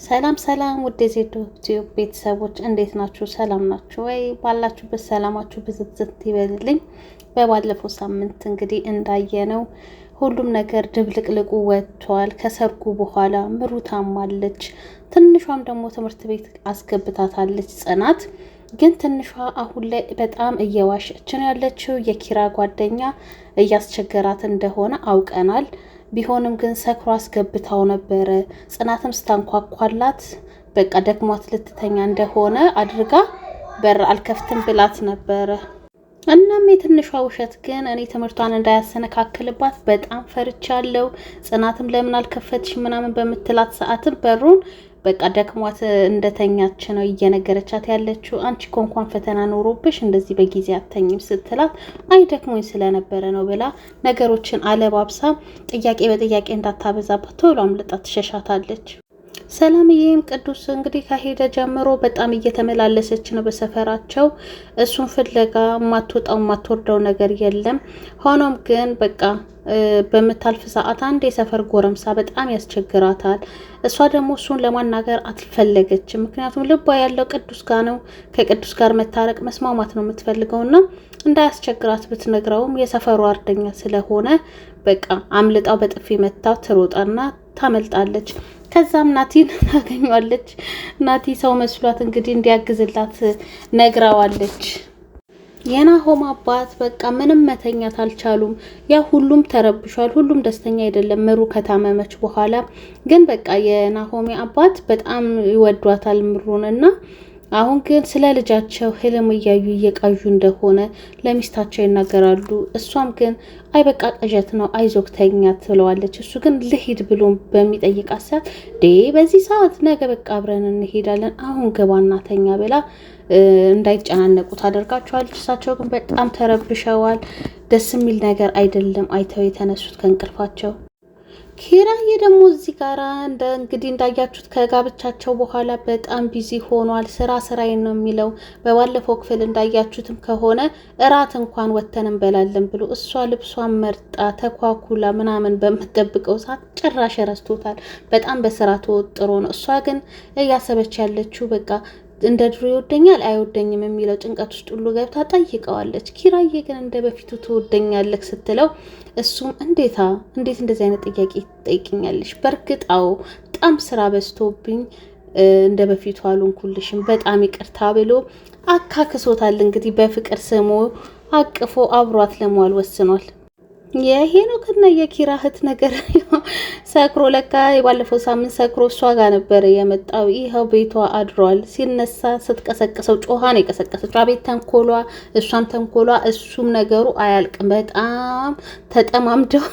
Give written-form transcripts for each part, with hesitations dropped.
ሰላም ሰላም ውድ የዜዶ ዩቲዩብ ቤተሰቦች እንዴት ናችሁ? ሰላም ናችሁ ወይ? ባላችሁበት ሰላማችሁ ብዝዝት ይበልልኝ። በባለፈው ሳምንት እንግዲህ እንዳየነው ሁሉም ነገር ድብልቅልቁ ወጥቷል። ከሰርጉ በኋላ ምሩ ታማለች። ትንሿም ደግሞ ትምህርት ቤት አስገብታታለች ጽናት። ግን ትንሿ አሁን ላይ በጣም እየዋሸች ነው ያለችው። የኪራ ጓደኛ እያስቸገራት እንደሆነ አውቀናል። ቢሆንም ግን ሰክሮ አስገብታው ነበረ። ጽናትም ስታንኳኳላት በቃ ደክሟት ልትተኛ እንደሆነ አድርጋ በር አልከፍትም ብላት ነበረ። እናም የትንሿ ውሸት ግን እኔ ትምህርቷን እንዳያሰነካክልባት በጣም ፈርቻለሁ። ጽናትም ለምን አልከፈትሽ ምናምን በምትላት ሰዓትም በሩን በቃ ደክሟት እንደተኛች ነው እየነገረቻት ያለችው። አንቺ እኮ እንኳን ፈተና ኖሮብሽ እንደዚህ በጊዜ አተኝም ስትላት አይ ደክሞኝ ስለነበረ ነው ብላ ነገሮችን አለባብሳ ጥያቄ በጥያቄ እንዳታበዛባት ቶሎ አምልጣ ትሸሻታለች። ሰላምዬም ቅዱስ እንግዲህ ከሄደ ጀምሮ በጣም እየተመላለሰች ነው በሰፈራቸው። እሱን ፍለጋ ማትወጣው ማትወርደው ነገር የለም። ሆኖም ግን በቃ በምታልፍ ሰዓት አንድ የሰፈር ጎረምሳ በጣም ያስቸግራታል። እሷ ደግሞ እሱን ለማናገር አልፈለገችም። ምክንያቱም ልቧ ያለው ቅዱስ ጋር ነው። ከቅዱስ ጋር መታረቅ መስማማት ነው የምትፈልገውና እንዳያስቸግራት ብትነግረውም የሰፈሩ አርደኛ ስለሆነ በቃ አምልጣው በጥፊ መታው ትሮጣና ታመልጣለች። ከዛም ናቲን ታገኘዋለች። ናቲ ሰው መስሏት እንግዲህ እንዲያግዝላት ነግራዋለች። የናሆም አባት በቃ ምንም መተኛት አልቻሉም። ያ ሁሉም ተረብሿል። ሁሉም ደስተኛ አይደለም ምሩ ከታመመች በኋላ። ግን በቃ የናሆሚ አባት በጣም ይወዷታል ምሩንና አሁን ግን ስለ ልጃቸው ህልም እያዩ እየቃዡ እንደሆነ ለሚስታቸው ይናገራሉ። እሷም ግን አይ በቃ ቅዠት ነው አይዞክተኛ ትለዋለች። እሱ ግን ልሂድ ብሎ በሚጠይቃት ሰዓት በዚህ ሰዓት ነገ በቃ አብረን እንሄዳለን አሁን ገባና ተኛ ብላ እንዳይጨናነቁ ታደርጋቸዋለች። እሳቸው ግን በጣም ተረብሸዋል። ደስ የሚል ነገር አይደለም አይተው የተነሱት ከእንቅልፋቸው። ኪራዬ ደግሞ እዚህ ጋር እንግዲህ እንዳያችሁት ከጋብቻቸው በኋላ በጣም ቢዚ ሆኗል። ስራዬን ነው የሚለው። በባለፈው ክፍል እንዳያችሁትም ከሆነ እራት እንኳን ወተን እንበላለን ብሎ እሷ ልብሷን መርጣ ተኳኩላ ምናምን በምትጠብቀው ሰዓት ጭራሽ ረስቶታል። በጣም በስራ ተወጥሮ ነው። እሷ ግን እያሰበች ያለችው በቃ እንደ ድሮ ይወደኛል አይወደኝም የሚለው ጭንቀት ውስጥ ሁሉ ገብታ ጠይቀዋለች። ኪራዬ ግን እንደ በፊቱ ትወደኛለህ ስትለው እሱም እንዴት እንደዚህ አይነት ጥያቄ ትጠይቅኛለሽ? በእርግጣው በጣም ስራ በዝቶብኝ እንደ በፊቱ አልሆንኩልሽም በጣም ይቅርታ ብሎ አካክሶታል። እንግዲህ በፍቅር ስሙ አቅፎ አብሯት ለመዋል ወስኗል። የሄኖክና የኪራ እህት ነገር ሰክሮ ለካ የባለፈው ሳምንት ሰክሮ እሷ ጋር ነበር የመጣው። ይኸው ቤቷ አድሯል። ሲነሳ ስትቀሰቅሰው ጮሃ ነው የቀሰቀሰችው። አቤት ተንኮሏ፣ እሷም ተንኮሏ፣ እሱም ነገሩ አያልቅም። በጣም ተጠማምደው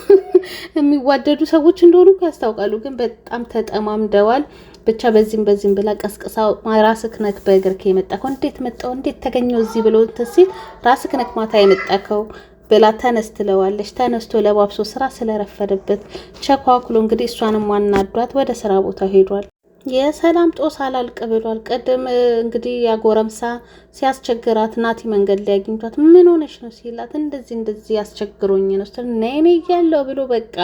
የሚዋደዱ ሰዎች እንደሆኑ ያስታውቃሉ። ግን በጣም ተጠማምደዋል። ብቻ በዚህም ብላ ቀስቅሳው ራስክ ነክ በእግር ከመጣከው እንዴት መጣው እንዴት ተገኘው እዚህ ብሎ ተሲል ራስክ ነክ ማታ የመጣከው ብላ ተነስተለዋለች። ተነስቶ ለባብሶ ስራ ስለረፈደበት ቸኳኩሎ እንግዲህ እሷንም ማናዷት ወደ ስራ ቦታ ሄዷል። የሰላም ጦስ አላልቅ ብሏል። ቀደም እንግዲህ ያጎረምሳ ሲያስቸግራት ናቲ መንገድ ላይ አግኝቷት ምን ሆነሽ ነው ሲላት እንደዚህ ያስቸግሮኝ ነው ስትል ነይ ያለው ብሎ በቃ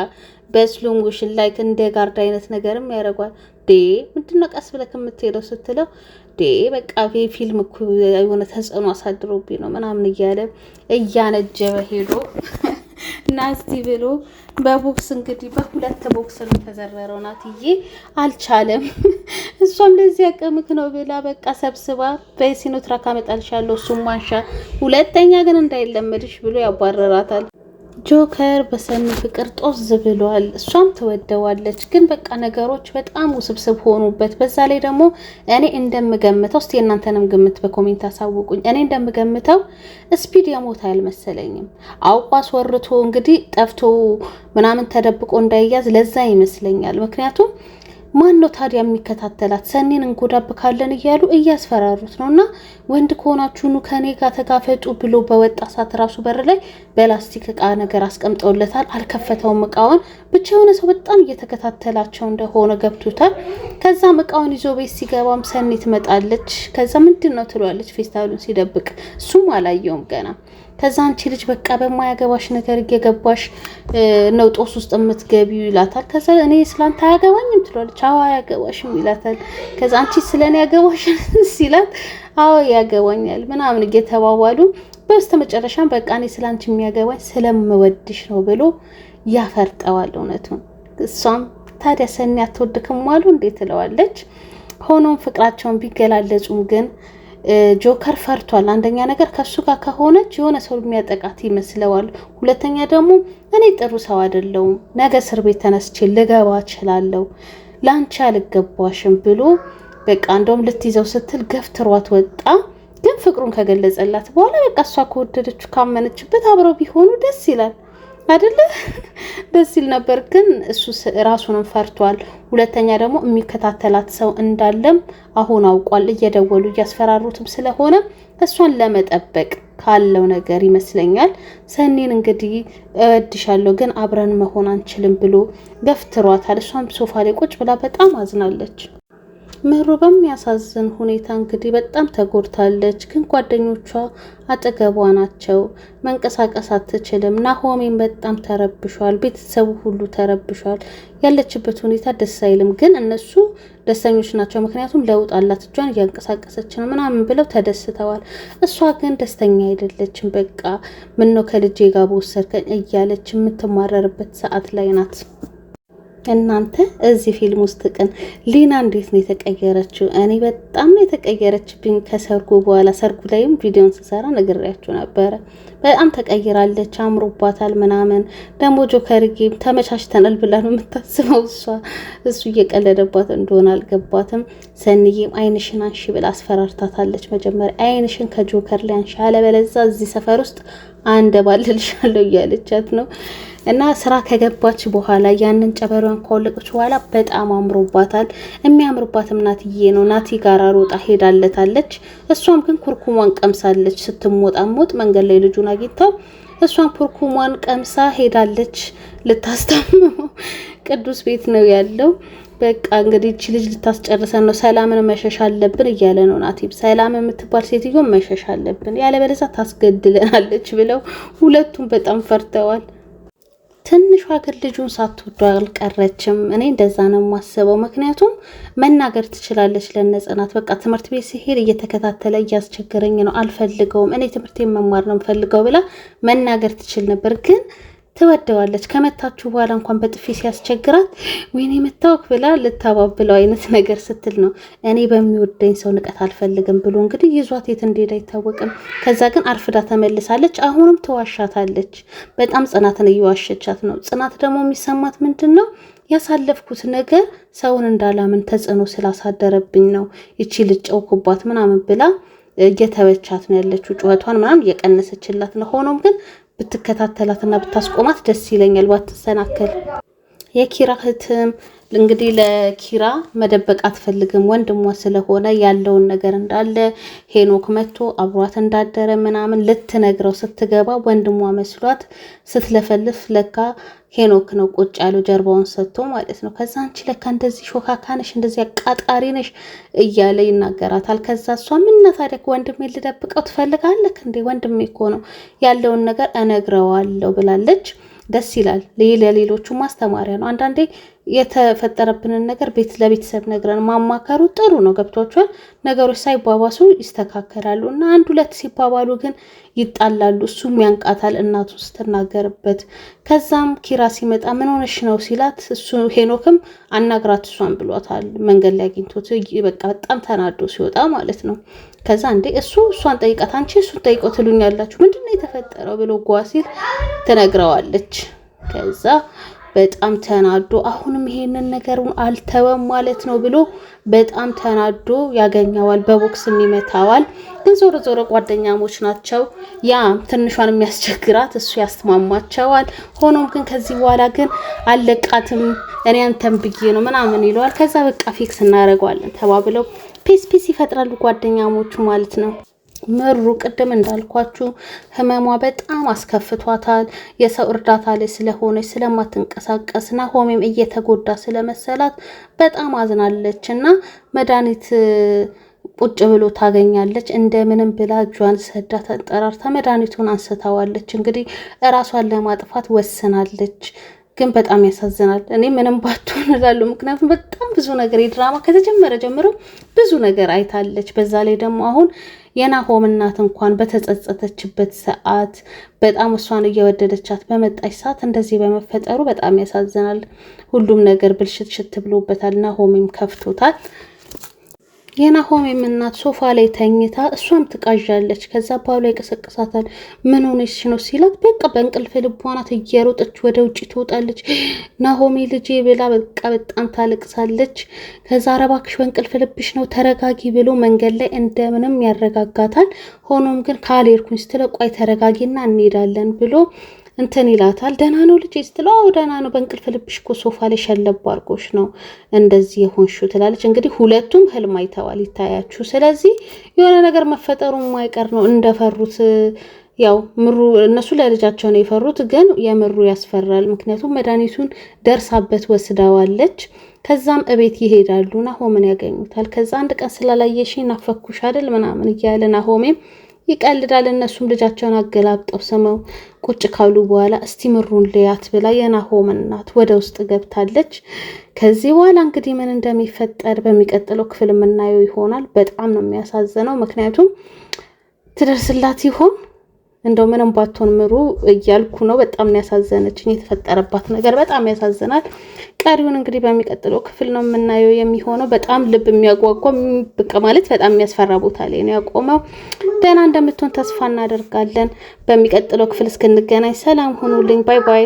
በስሎንጉሽን ላይ እንደ ጋርድ አይነት ነገርም ያደርጓል። ምንድነው ቀስ ብለህ የምትሄደው ስትለው በቃ ፊልም እኮ የሆነ ተጽዕኖ አሳድሮብኝ ነው ምናምን እያለ እያነጀበ ሄዶ ናስቲ ብሎ በቦክስ እንግዲህ በሁለት ቦክስ ነው ተዘረረው። ናትዬ አልቻለም። እሷም ለዚህ አቀምክ ነው ብላ በቃ ሰብስባ በሲኖትራክ አመጣልሻለሁ እሱም ማንሻ ሁለተኛ ግን እንዳይለመድሽ ብሎ ያባረራታል። ጆከር በሰኒ ፍቅር ጦዝ ብሏል። እሷም ትወደዋለች። ግን በቃ ነገሮች በጣም ውስብስብ ሆኑበት። በዛ ላይ ደግሞ እኔ እንደምገምተው እስቲ እናንተንም ግምት በኮሜንት አሳውቁኝ። እኔ እንደምገምተው ስፒድ የሞት አልመሰለኝም። አውቋስ ወርቶ እንግዲህ ጠፍቶ ምናምን ተደብቆ እንዳይያዝ ለዛ ይመስለኛል። ምክንያቱም ማን ነው ታዲያ የሚከታተላት? ሰኒን እንጎዳብካለን እያሉ እያስፈራሩት ነውና ወንድ ከሆናችሁ ኑ ከኔ ጋር ተጋፈጡ ብሎ በወጣ ሰዓት ራሱ በር ላይ በላስቲክ እቃ ነገር አስቀምጠውለታል። አልከፈተውም እቃውን። ብቻ የሆነ ሰው በጣም እየተከታተላቸው እንደሆነ ገብቶታል። ከዛም እቃውን ይዞ ቤት ሲገባም ሰኒ ትመጣለች። ከዛ ምንድነው ትሏለች ፌስታሉን ሲደብቅ። እሱም አላየውም ገና። ከዛ አንቺ ልጅ በቃ በማያገባሽ ነገር እየገባሽ ነው ጦስ ውስጥ የምትገቢው ይላታል። ከዛ እኔ ስላንተ አያገባኝም ትሏለች። አዎ አያገባሽም ይላታል። ከዛ አንቺ ስለኔ ያገባሽ ሲላት አዎ ያገባኛል ምናምን እየተባባሉ በስተመጨረሻም በቃ እኔ ስላንቺ የሚያገባኝ ስለምወድሽ ነው ብሎ ያፈርጠዋል እውነቱን። እሷም ታዲያ ሰኒ አትወድክም አሉ እንዴት ትለዋለች። ሆኖም ፍቅራቸውን ቢገላለጹም ግን ጆከር ፈርቷል። አንደኛ ነገር ከሱ ጋር ከሆነች የሆነ ሰው የሚያጠቃት ይመስለዋል። ሁለተኛ ደግሞ እኔ ጥሩ ሰው አይደለሁም፣ ነገ እስር ቤት ተነስቼ ልገባ እችላለሁ፣ ላንቺ አልገባሽም ብሎ በቃ እንደውም ልትይዘው ስትል ገፍትሯት ወጣ። ግን ፍቅሩን ከገለጸላት በኋላ በቃ እሷ ከወደደችው ካመነችበት አብረው ቢሆኑ ደስ ይላል አይደለ? ደስ ይል ነበር። ግን እሱ ራሱንም ፈርቷል። ሁለተኛ ደግሞ የሚከታተላት ሰው እንዳለም አሁን አውቋል። እየደወሉ እያስፈራሩትም ስለሆነ እሷን ለመጠበቅ ካለው ነገር ይመስለኛል ሰኒን እንግዲህ እወድሻለሁ ግን አብረን መሆን አንችልም ብሎ ገፍትሯታል። እሷም ሶፋ ላይ ቁጭ ብላ በጣም አዝናለች። ምሩ በሚያሳዝን ሁኔታ እንግዲህ በጣም ተጎድታለች። ግን ጓደኞቿ አጠገቧ ናቸው። መንቀሳቀስ አትችልም። ናሆሜን በጣም ተረብሿል። ቤተሰቡ ሁሉ ተረብሿል። ያለችበት ሁኔታ ደስ አይልም። ግን እነሱ ደስተኞች ናቸው። ምክንያቱም ለውጥ አላት፣ እጇን እያንቀሳቀሰች ነው ምናምን ብለው ተደስተዋል። እሷ ግን ደስተኛ አይደለችም። በቃ ምነው ከልጄ ጋር በወሰድከኝ እያለች የምትማረርበት ሰዓት ላይ ናት። እናንተ እዚህ ፊልም ውስጥ ግን ሊና እንዴት ነው የተቀየረችው? እኔ በጣም ነው የተቀየረችብኝ ከሰርጉ በኋላ። ሰርጉ ላይም ቪዲዮን ስሰራ ነግሬያችሁ ነበረ። በጣም ተቀይራለች፣ አምሮባታል ምናምን። ደግሞ ጆከርጌም ተመቻችተናል ብላ ነው የምታስበው እሷ። እሱ እየቀለደባት እንደሆነ አልገባትም። ሰኒዬም አይንሽን አንሺ ብላ አስፈራርታታለች። መጀመሪያ አይንሽን ከጆከር ላይ አንሺ አለበለዚያ እዚህ ሰፈር ውስጥ አንደባልልሻለሁ እያለቻት ነው። እና ስራ ከገባች በኋላ ያንን ጨበሯን ካወለቀች በኋላ በጣም አምሮባታል። የሚያምርባትም ናትዬ ነው። ናቲ ጋር ሮጣ ሄዳለታለች። እሷም ግን ኩርኩሟን ቀምሳለች። ስትሞጣሞጥ መንገድ ላይ ልጁን አግኝታው እሷም ኩርኩሟን ቀምሳ ሄዳለች ልታስታምመው። ቅዱስ ቤት ነው ያለው። በቃ እንግዲህ እቺ ልጅ ልታስጨርሰን ነው፣ ሰላምን መሸሽ አለብን እያለ ነው ናቲም። ሰላም የምትባል ሴትዮ መሸሽ አለብን ያለበለዚያ ታስገድለናለች ብለው ሁለቱም በጣም ፈርተዋል። ትንሿ ግን ልጁን ሳትወዱ አልቀረችም። እኔ እንደዛ ነው የማስበው። ምክንያቱም መናገር ትችላለች ለነጽናት። በቃ ትምህርት ቤት ሲሄድ እየተከታተለ እያስቸገረኝ ነው፣ አልፈልገውም፣ እኔ ትምህርቴን መማር ነው የምፈልገው ብላ መናገር ትችል ነበር። ግን ትወደዋለች። ከመታችሁ በኋላ እንኳን በጥፊ ሲያስቸግራት ወይኔ መታወክ ብላ ልታባብለው አይነት ነገር ስትል ነው እኔ በሚወደኝ ሰው ንቀት አልፈልግም ብሎ እንግዲህ ይዟት የት እንደሄደ አይታወቅም። ከዛ ግን አርፍዳ ተመልሳለች። አሁንም ትዋሻታለች። በጣም ጽናትን እየዋሸቻት ነው። ጽናት ደግሞ የሚሰማት ምንድን ነው? ያሳለፍኩት ነገር ሰውን እንዳላምን ተጽዕኖ ስላሳደረብኝ ነው ይቺ ልጨውኩባት ምናምን ብላ እየተበቻት ነው ያለችው። ጩኸቷን ምናምን እየቀነሰችላት ነው። ሆኖም ግን ብትከታተላትና ብታስቆማት ደስ ይለኛል፣ ባትሰናከል። የኪራ እህትም እንግዲህ ለኪራ መደበቅ አትፈልግም። ወንድሟ ስለሆነ ያለውን ነገር እንዳለ ሄኖክ መጥቶ አብሯት እንዳደረ ምናምን ልትነግረው ስትገባ ወንድሟ መስሏት ስትለፈልፍ ለካ ሄኖክ ነው ቁጭ ያለው ጀርባውን ሰጥቶ ማለት ነው። ከዛ አንቺ ለካ እንደዚህ ሾካካ ነሽ፣ እንደዚህ አቃጣሪ ነሽ እያለ ይናገራታል። ከዛ እሷ ምን ታዲያ ወንድሜ ልደብቀው ትፈልጋለህ እንዴ? ወንድሜ እኮ ነው ያለውን ነገር እነግረዋለሁ ብላለች። ደስ ይላል። ለሌሎቹ ማስተማሪያ ነው። አንዳንዴ የተፈጠረብንን ነገር ቤት ለቤተሰብ ነግረን ማማከሩ ጥሩ ነው። ገብቷቸዋል። ነገሮች ሳይባባሱ ይስተካከላሉ። እና አንድ ሁለት ሲባባሉ ግን ይጣላሉ። እሱም ያንቃታል እናቱ ስትናገርበት። ከዛም ኪራ ሲመጣ ምን ሆነሽ ነው ሲላት እሱ ሄኖክም አናግራት እሷን ብሏታል። መንገድ ላይ አግኝቶት በቃ በጣም ተናዶ ሲወጣ ማለት ነው። ከዛ እንዴ እሷን ጠይቃት፣ አንቺ እሱን ጠይቀው ትሉኛላችሁ፣ ምንድነው የተፈጠረው ብሎ ጓሲል ትነግረዋለች። ከዛ በጣም ተናዶ አሁንም ይሄንን ነገሩን አልተወም ማለት ነው ብሎ በጣም ተናዶ ያገኘዋል። በቦክስም ይመታዋል። ግን ዞሮ ዞሮ ጓደኛሞች ናቸው። ያ ትንሿን የሚያስቸግራት እሱ ያስተማማቸዋል። ሆኖም ግን ከዚህ በኋላ ግን አለቃትም እኔ አንተም ብዬ ነው ምናምን ይለዋል። ከዛ በቃ ፊክስ እናደርገዋለን ተባብለው ፒስ ይፈጥራሉ ጓደኛሞቹ ማለት ነው። ምሩ ቅድም እንዳልኳችሁ ህመሟ በጣም አስከፍቷታል። የሰው እርዳታ ላይ ስለሆነች ስለማትንቀሳቀስ ናሆሜም እየተጎዳ ስለመሰላት በጣም አዝናለች እና መድኃኒት ቁጭ ብሎ ታገኛለች። እንደምንም ብላ እጇን ሰዳ ተንጠራርታ መድኃኒቱን አንስተዋለች። እንግዲህ እራሷን ለማጥፋት ወስናለች። ግን በጣም ያሳዝናል። እኔ ምንም ባትሆን እላለሁ። ምክንያቱም በጣም ብዙ ነገር የድራማ ከተጀመረ ጀምሮ ብዙ ነገር አይታለች። በዛ ላይ ደግሞ አሁን የናሆም እናት እንኳን በተጸጸተችበት ሰዓት በጣም እሷን እየወደደቻት በመጣች ሰዓት እንደዚህ በመፈጠሩ በጣም ያሳዝናል። ሁሉም ነገር ብልሽትሽት ብሎበታል። ናሆምም ከፍቶታል። የናሆምም እናት ሶፋ ላይ ተኝታ እሷም ትቃዣለች። ከዛ ባሏ ይቀሰቅሳታል። ምን ሆነሽ ነው ሲላት በቃ በእንቅልፍ ልቧ ናት። እየሮጠች ወደ ውጭ ትወጣለች። ናሆሜ ልጄ ብላ በቃ በጣም ታለቅሳለች። ከዛ ኧረ እባክሽ በእንቅልፍ ልብሽ ነው ተረጋጊ ብሎ መንገድ ላይ እንደምንም ያረጋጋታል። ሆኖም ግን ካልሄድኩኝ ስትለው ቆይ ተረጋጊና እንሄዳለን ብሎ እንትን ይላታል። ደህና ነው ልጅ ስትለው አዎ ደህና ነው፣ በእንቅልፍ ልብሽ እኮ ሶፋ ላይ ሸለብ አድርጎሽ ነው እንደዚህ የሆንሽው ትላለች። እንግዲህ ሁለቱም ህልም አይተዋል ይታያችሁ። ስለዚህ የሆነ ነገር መፈጠሩ የማይቀር ነው እንደፈሩት። ያው ምሩ እነሱ ለልጃቸው ነው የፈሩት፣ ግን የምሩ ያስፈራል። ምክንያቱም መድኃኒቱን ደርሳበት ወስዳዋለች። ከዛም እቤት ይሄዳሉ። ናሆምን ያገኙታል። ከዛ አንድ ቀን ስላላየሽኝ ናፈኩሽ አይደል ምናምን እያለ ናሆሜም ይቀልዳል። እነሱም ልጃቸውን አገላብጠው ስመው ቁጭ ካሉ በኋላ እስቲ ምሩን ልያት ብላ የናሆም እናት ወደ ውስጥ ገብታለች። ከዚህ በኋላ እንግዲህ ምን እንደሚፈጠር በሚቀጥለው ክፍል የምናየው ይሆናል። በጣም ነው የሚያሳዝነው። ምክንያቱም ትደርስላት ይሆን እንደው ምንም ባትሆን ምሩ እያልኩ ነው። በጣም ያሳዘነችኝ የተፈጠረባት ነገር በጣም ያሳዝናል። ቀሪውን እንግዲህ በሚቀጥለው ክፍል ነው የምናየው የሚሆነው። በጣም ልብ የሚያጓጓ በቃ ማለት በጣም የሚያስፈራ ቦታ ላይ ነው ያቆመው። ደህና እንደምትሆን ተስፋ እናደርጋለን። በሚቀጥለው ክፍል እስክንገናኝ ሰላም ሁኑልኝ። ባይ ባይ።